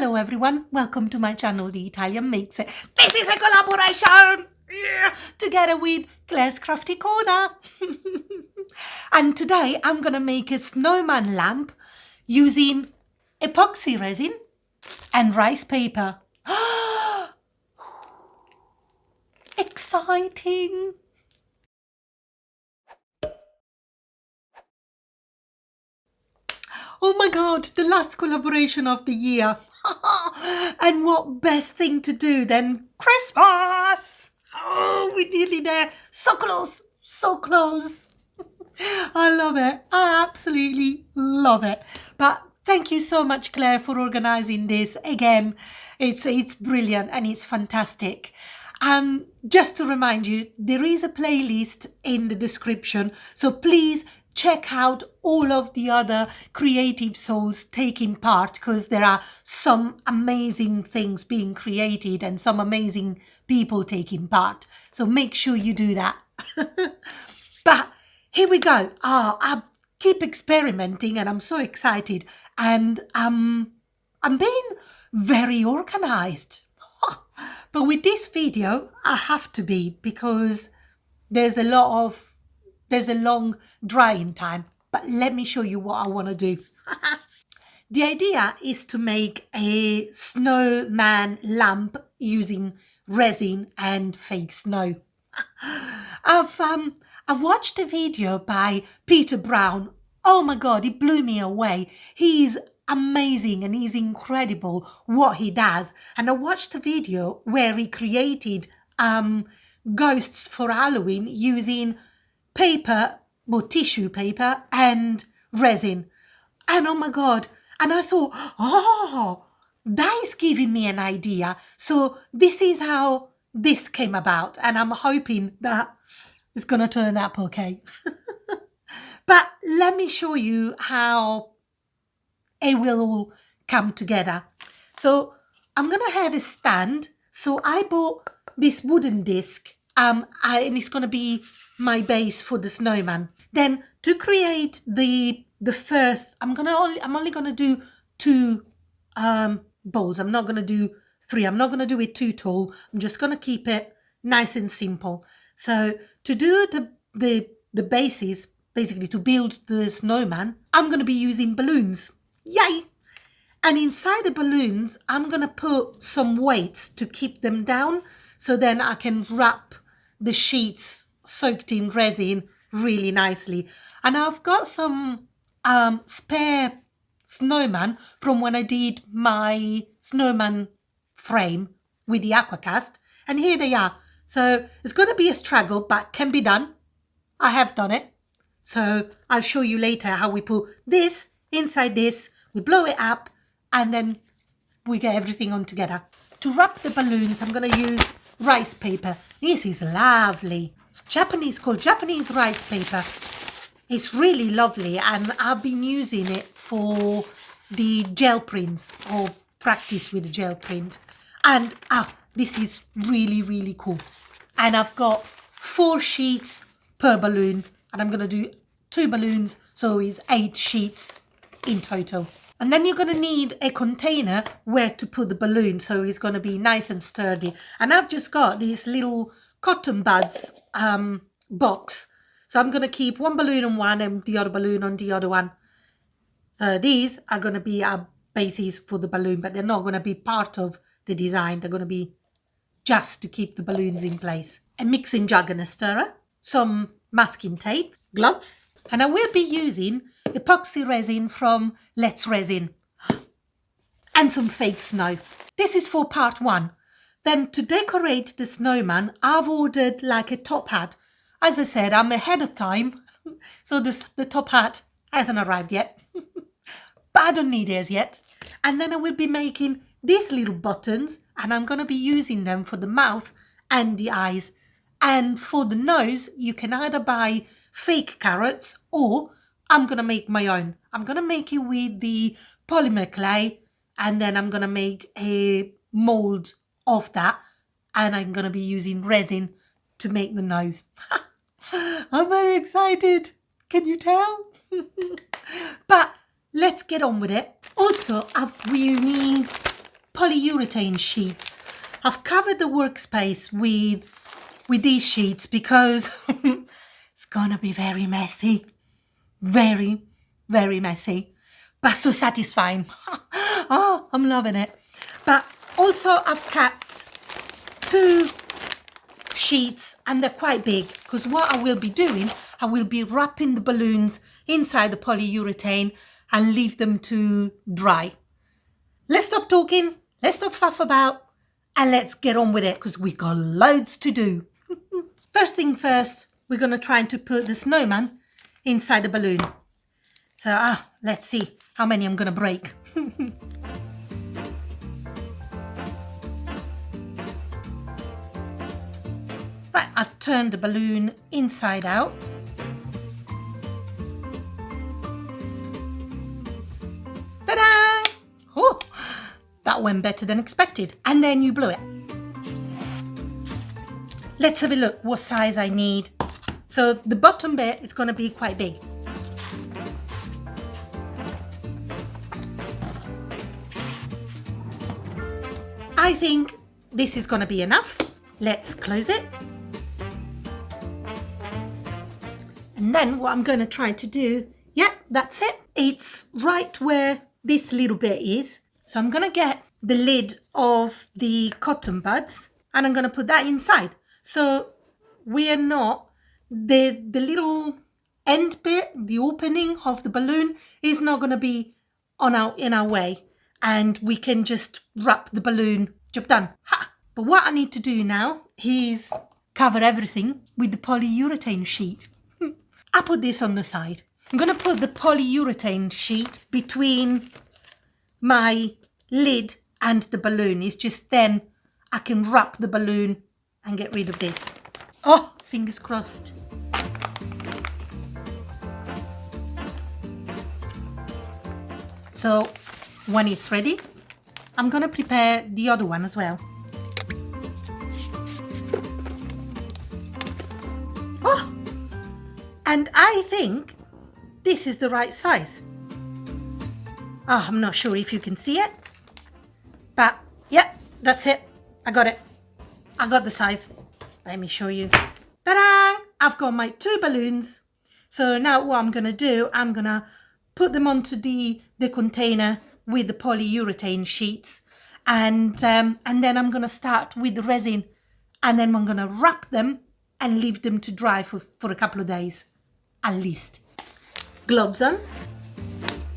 Hello everyone, welcome to my channel, The Italian Makes It. This is a collaboration together with Claire's Crafty Corner. And today I'm gonna make a snowman lamp using epoxy resin and rice paper. Exciting! Oh my god, the last collaboration of the year. And what best thing to do than Christmas? Oh, we're nearly there. So close, so close. I love it. I absolutely love it. But thank you so much, Claire, for organizing this. Again, it's brilliant and it's fantastic. Just to remind you, there is a playlist in the description, so please check out all of the other creative souls taking part, because there are some amazing things being created and some amazing people taking part. So make sure you do that. But here we go. I keep experimenting and I'm so excited, and I'm being very organized. But with this video, I have to be, because there's a long drying time. But let me show you what I want to do. The idea is to make a snowman lamp using resin and fake snow. I've watched a video by Peter Brown. Oh my god, it blew me away. He's amazing and he's incredible what he does. And I watched a video where he created ghosts for Halloween using paper or tissue paper and resin. And oh my god, and I thought, oh, that is giving me an idea. So this is how this came about, and I'm hoping that it's gonna turn up okay. But let me show you how it will all come together. So I'm gonna have a stand. So I bought this wooden disc, and it's gonna be my base for the snowman. Then to create the first, I'm only gonna do two bowls. I'm not gonna do three. I'm not gonna do it too tall. I'm just gonna keep it nice and simple. So to do the bases, basically to build the snowman, I'm going to be using balloons. Yay! And inside the balloons, I'm going to put some weights to keep them down, so then I can wrap the sheets soaked in resin really nicely. And I've got some spare snowman from when I did my snowman frame with the aquacast, and here they are. So it's going to be a struggle, but can be done. I have done it. So I'll show you later how we put this inside this, we blow it up, and then we get everything on together. To wrap the balloons, I'm going to use rice paper. This is lovely. It's Japanese, called Japanese rice paper. It's really lovely, and I've been using it for the gel prints, or practice with the gel print. And this is really, really cool. And I've got 4 sheets per balloon, and I'm going to do 2 balloons, so it's 8 sheets in total. And then you're going to need a container where to put the balloon, so it's going to be nice and sturdy. And I've just got this little cotton buds box, so I'm going to keep one balloon on one and the other balloon on the other one. So these are going to be our bases for the balloon, but they're not going to be part of the design. They're going to be just to keep the balloons in place. A mixing jug and a stirrer, some masking tape, gloves, and I will be using epoxy resin from Let's Resin and some fake snow. This is for part 1. Then to decorate the snowman, I've ordered like a top hat. As I said, I'm ahead of time, so the top hat hasn't arrived yet, but I don't need it as yet. And then I will be making these little buttons, and I'm going to be using them for the mouth and the eyes. And for the nose, you can either buy fake carrots, or I'm going to make my own. I'm going to make it with the polymer clay, and then I'm going to make a mold of that, and I'm going to be using resin to make the nose. I'm very excited. Can you tell? But let's get on with it. Also, we need polyurethane sheets. I've covered the workspace with these sheets because it's gonna be very messy. Very, very messy, but so satisfying. Oh, I'm loving it. But also I've kept 2 sheets, and they're quite big, because what I will be doing, I will be wrapping the balloons inside the polyurethane and leave them to dry. Let's stop talking, let's stop faff about, and let's get on with it, because we've got loads to do. First thing first, we're going to try to put the snowman inside the balloon. So let's see how many I'm going to break. Right, I've turned the balloon inside out. Ta-da! Oh, that went better than expected. And then you blow it. Let's have a look what size I need. So the bottom bit is going to be quite big. I think this is going to be enough. Let's close it. And then what I'm going to try to do, yeah, that's it. It's right where this little bit is. So I'm going to get the lid of the cotton buds and I'm going to put that inside. So we are not, the little end bit, the opening of the balloon is not going to be in our way. And we can just wrap the balloon. Job done. Ha! But what I need to do now is cover everything with the polyurethane sheet. I put this on the side. I'm going to put the polyurethane sheet between my lid and the balloon. It's just then I can wrap the balloon and get rid of this. Oh, fingers crossed. So when it's ready, I'm going to prepare the other one as well. Oh, and I think this is the right size. Oh, I'm not sure if you can see it, but yeah, that's it. I got it. I got the size. Let me show you. Ta-da! I've got my 2 balloons. So now what I'm going to do, I'm going to put them onto the container with the polyurethane sheets. And then I'm going to start with the resin. And then I'm going to wrap them and leave them to dry for a couple of days, at least. Gloves on.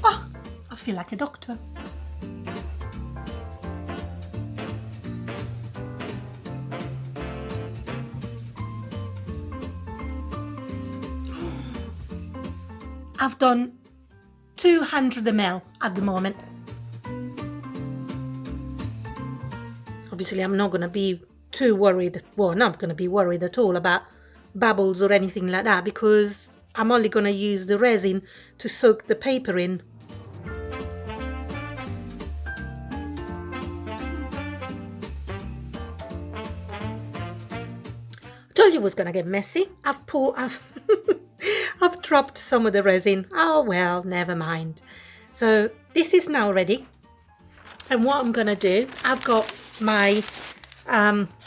Oh, I feel like a doctor. I've done 200 ml at the moment. Obviously, I'm not going to be too worried. Well, not going to be worried at all about bubbles or anything like that, because I'm only going to use the resin to soak the paper in. I told you it was going to get messy. I've dropped some of the resin. Oh well, never mind. So this is now ready. And what I'm going to do, I've got my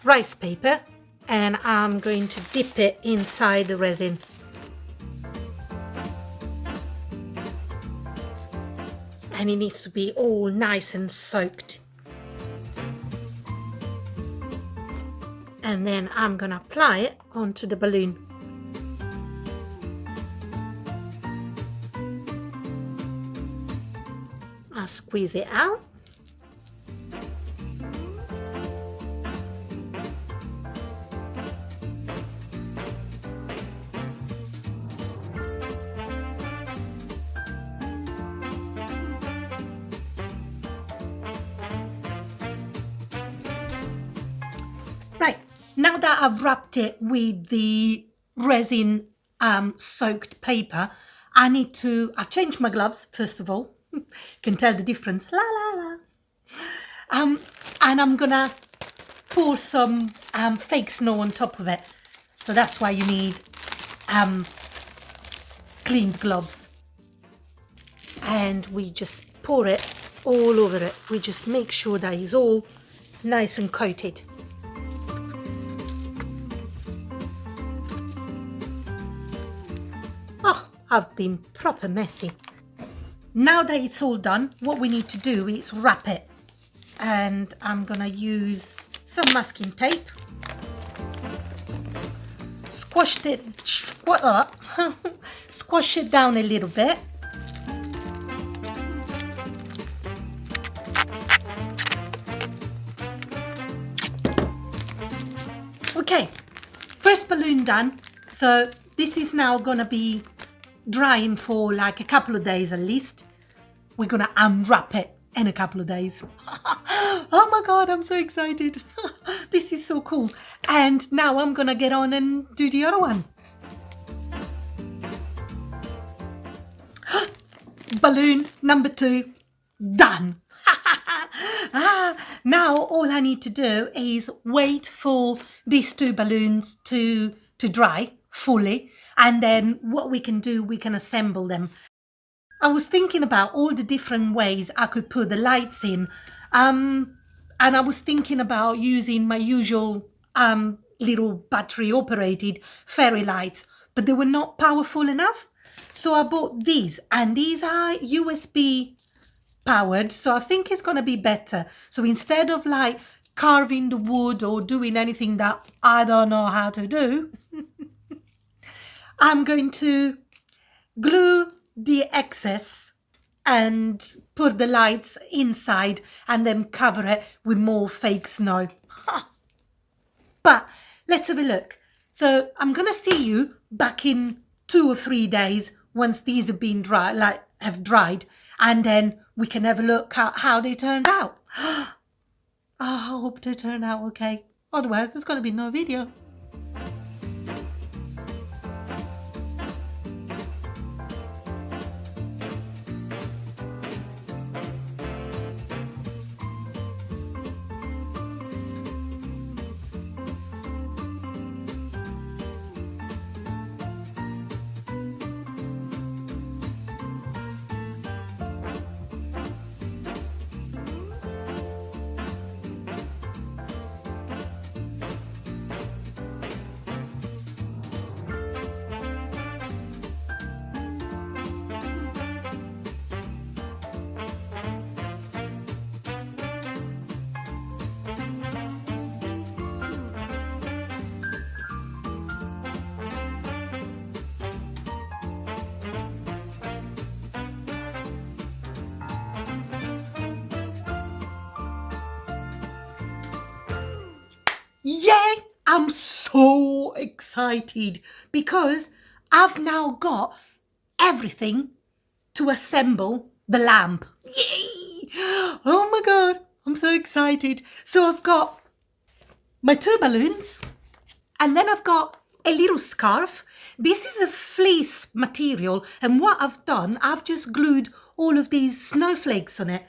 rice paper and I'm going to dip it inside the resin. And it needs to be all nice and soaked. And then I'm going to apply it onto the balloon. I'll squeeze it out. Right, now that I've wrapped it with the resin soaked paper, I've changed my gloves first of all. Can tell the difference. La la la. And I'm gonna pour some fake snow on top of it. So that's why you need cleaned gloves. And we just pour it all over it. We just make sure that it's all nice and coated. Oh, I've been proper messy. Now that it's all done, what we need to do is wrap it. And I'm gonna use some masking tape. Squash it down a little bit. Okay, first balloon done. So this is now gonna be drying for like a couple of days at least. We're gonna unwrap it in a couple of days. Oh my god, I'm so excited. This is so cool. And now I'm gonna get on and do the other one. Balloon number 2 done. Now all I need to do is wait for these 2 balloons to dry fully, and then what we can do, we can assemble them. I was thinking about all the different ways I could put the lights in, and I was thinking about using my usual little battery operated fairy lights, but they were not powerful enough. So I bought these, and these are USB powered, so I think it's going to be better. So instead of like carving the wood or doing anything that I don't know how to do, I'm going to glue the excess and put the lights inside and then cover it with more fake snow. But let's have a look. So I'm going to see you back in 2 or 3 days once these have been dry, have dried, and then we can have a look at how they turned out. Oh, I hope they turn out okay. Otherwise, there's going to be no video. Yay! I'm so excited because I've now got everything to assemble the lamp. Yay! Oh my god, I'm so excited. So I've got my 2 balloons, and then I've got a little scarf. This is a fleece material, and what I've done, I've just glued all of these snowflakes on it.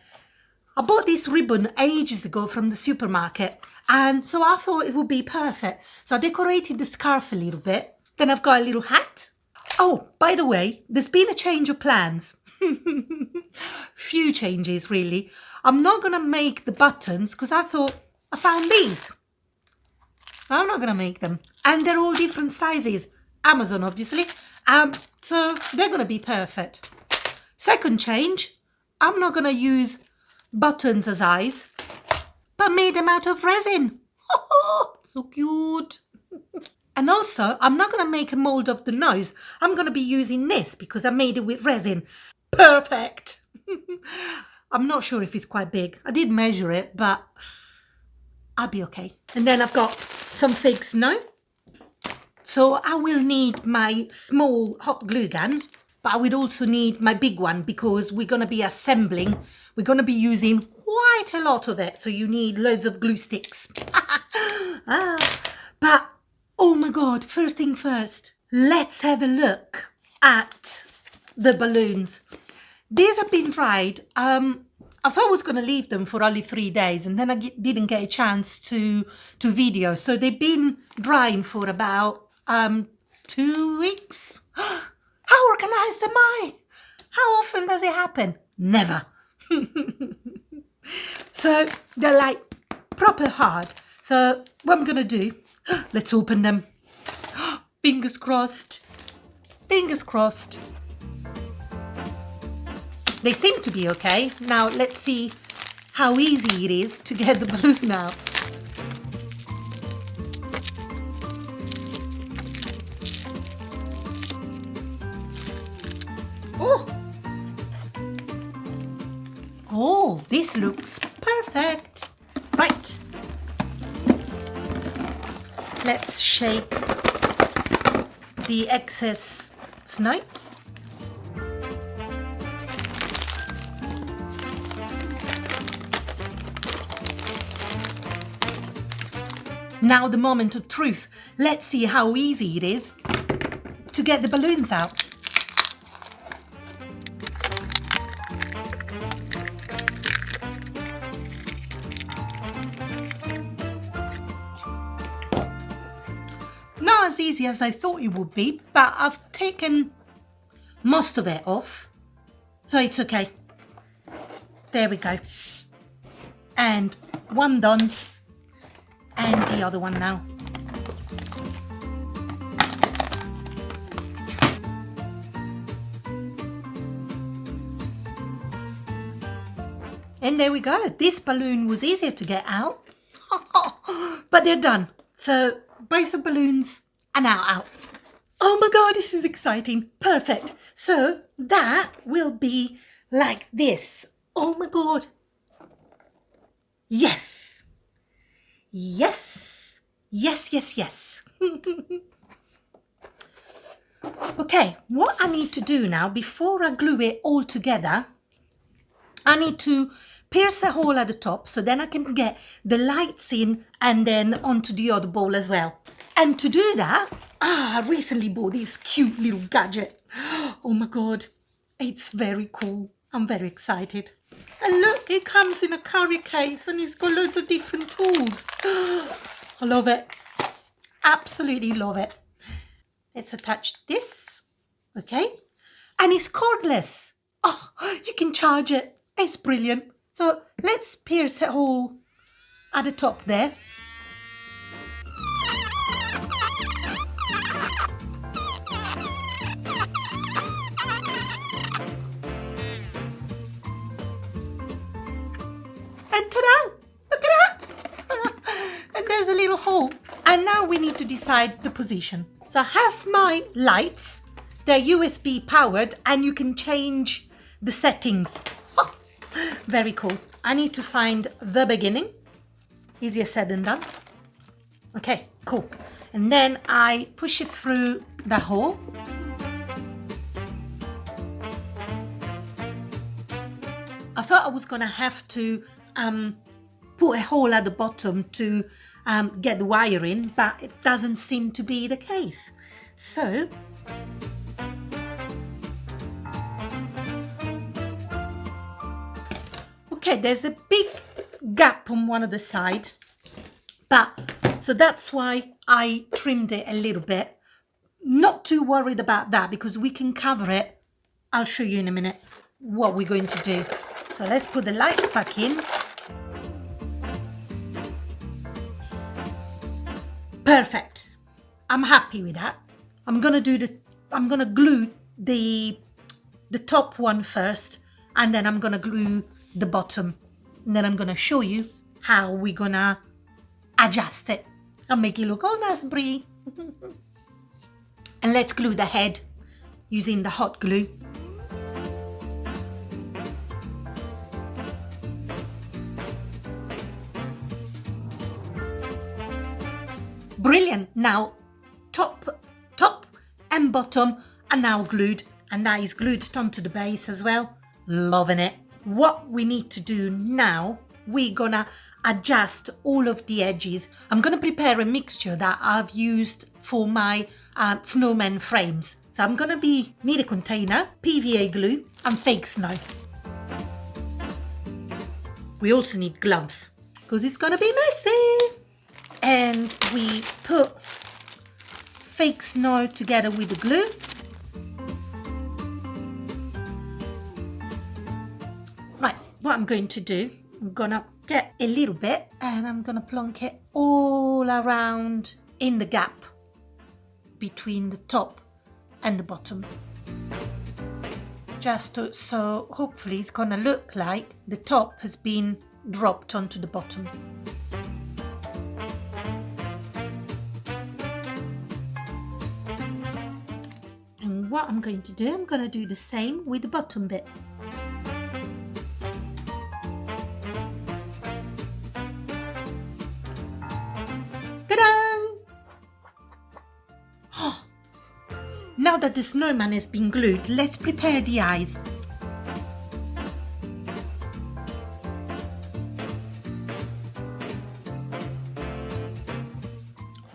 I bought this ribbon ages ago from the supermarket, and so I thought it would be perfect. So I decorated the scarf a little bit. Then I've got a little hat. Oh, by the way, there's been a change of plans. Few changes, really. I'm not going to make the buttons because I thought I found these. I'm not going to make them. And they're all different sizes. Amazon, obviously. So they're going to be perfect. Second change, I'm not going to use buttons as eyes, but made them out of resin. So cute. And also, I'm not going to make a mold of the nose. I'm going to be using this because I made it with resin. Perfect. I'm not sure if it's quite big. I did measure it, but I'll be okay. And then I've got some fake snow. So I will need my small hot glue gun, but I would also need my big one because we're going to be assembling. We're going to be using quite a lot of it. So you need loads of glue sticks. But, oh my God, first thing first, let's have a look at the balloons. These have been dried. I thought I was going to leave them for only 3 days, and then I didn't get a chance to video. So they've been drying for about 2 weeks. How organized am I? How often does it happen? Never. So they're like proper hard. So what I'm gonna do, let's open them. Fingers crossed. Fingers crossed. They seem to be okay. Now let's see how easy it is to get the balloon out. Oh! Oh, this looks perfect. Right. Let's shake the excess snow. Now the moment of truth. Let's see how easy it is to get the balloons out. Not as easy as I thought it would be, but I've taken most of it off, so it's okay. There we go. And one done, and the other one now. And there we go. This balloon was easier to get out, but they're done. So both the balloons are now out. Oh my God, this is exciting. Perfect. So that will be like this. Oh my God. Yes. Yes. Yes, yes, yes. Okay, what I need to do now, before I glue it all together, I need to pierce a hole at the top so then I can get the lights in and then onto the other bowl as well. And to do that, I recently bought this cute little gadget. Oh my God, it's very cool. I'm very excited. And look, it comes in a carry case and it's got loads of different tools. I love it. Absolutely love it. Let's attach this, okay? And it's cordless. Oh, you can charge it. It's brilliant. So let's pierce a hole at the top there. And ta-da! Look at that! And there's a little hole. And now we need to decide the position. So I have my lights. They're USB powered and you can change the settings. Oh, very cool. I need to find the beginning. Easier said than done. Okay, cool. And then I push it through the hole. I thought I was gonna have to put a hole at the bottom to get the wire in, but it doesn't seem to be the case. So okay, there's a big gap on one of the sides, but so that's why I trimmed it a little bit. Not too worried about that because we can cover it. I'll show you in a minute what we're going to do. So let's put the lights back in. Perfect. I'm happy with that. I'm gonna glue the top one first, and then I'm gonna glue the bottom, and then I'm gonna show you how we're gonna adjust it and make it look all nice and pretty. And let's glue the head using the hot glue. Brilliant. Now top and bottom are now glued, and that is glued onto the base as well. Loving it. What we need to do now, we're gonna adjust all of the edges. I'm gonna prepare a mixture that I've used for my snowman frames. So I'm gonna need a container, PVA glue and fake snow. We also need gloves because it's gonna be messy. And we put fake snow together with the glue. Right, what I'm going to do, I'm gonna get a little bit and I'm gonna plonk it all around in the gap between the top and the bottom. So hopefully it's gonna look like the top has been dropped onto the bottom. And what I'm going to do, I'm going to do the same with the bottom bit. Ta-da! Oh, now that the snowman has been glued, let's prepare the eyes.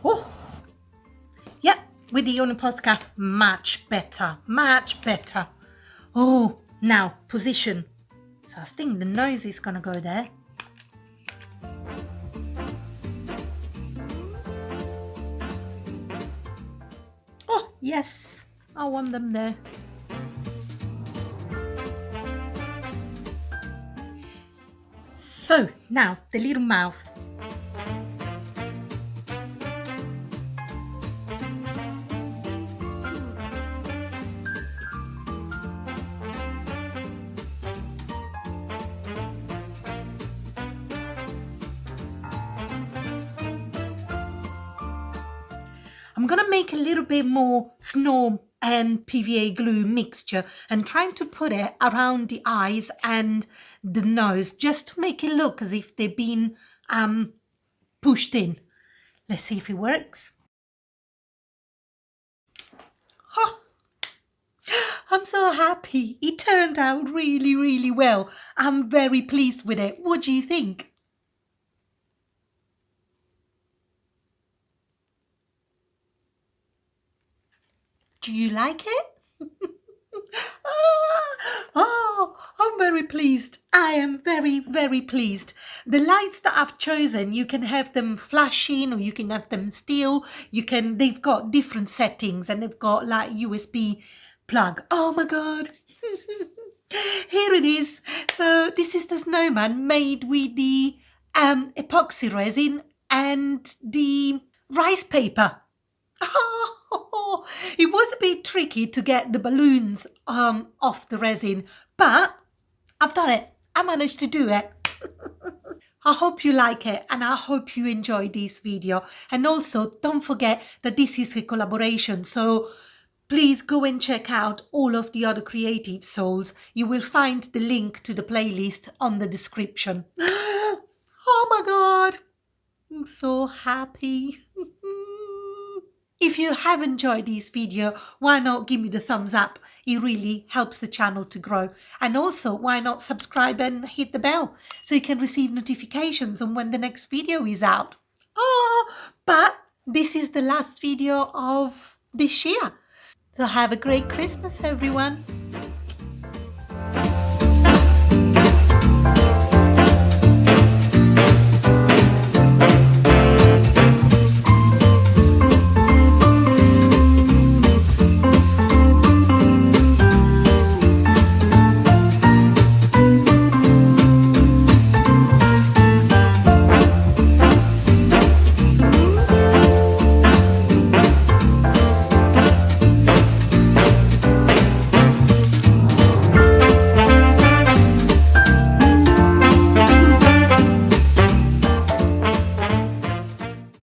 Oh, yeah, with the Uniposca, much better, much better. Oh, now position. So I think the nose is gonna go there. Oh, yes, I want them there. So now the little mouth. I'm gonna make a little bit more snow and PVA glue mixture and trying to put it around the eyes and the nose just to make it look as if they've been pushed in. Let's see if it works. Oh, I'm so happy. It turned out really, really well. I'm very pleased with it. What do you think? Do you like it? Oh, I'm very pleased. I am very, very pleased. The lights that I've chosen, you can have them flashing or you can have them still. They've got different settings and they've got like USB plug. Oh my God. Here it is. So this is the snowman made with the epoxy resin and the rice paper. Oh, it was a bit tricky to get the balloons off the resin, but I've done it. I managed to do it. I hope you like it and I hope you enjoy this video. And also don't forget that this is a collaboration, so please go and check out all of the other creative souls. You will find the link to the playlist on the description. Oh my God, I'm so happy. If you have enjoyed this video, why not give me the thumbs up? It really helps the channel to grow. And also, why not subscribe and hit the bell so you can receive notifications on when the next video is out. Oh, but this is the last video of this year. So have a great Christmas, everyone.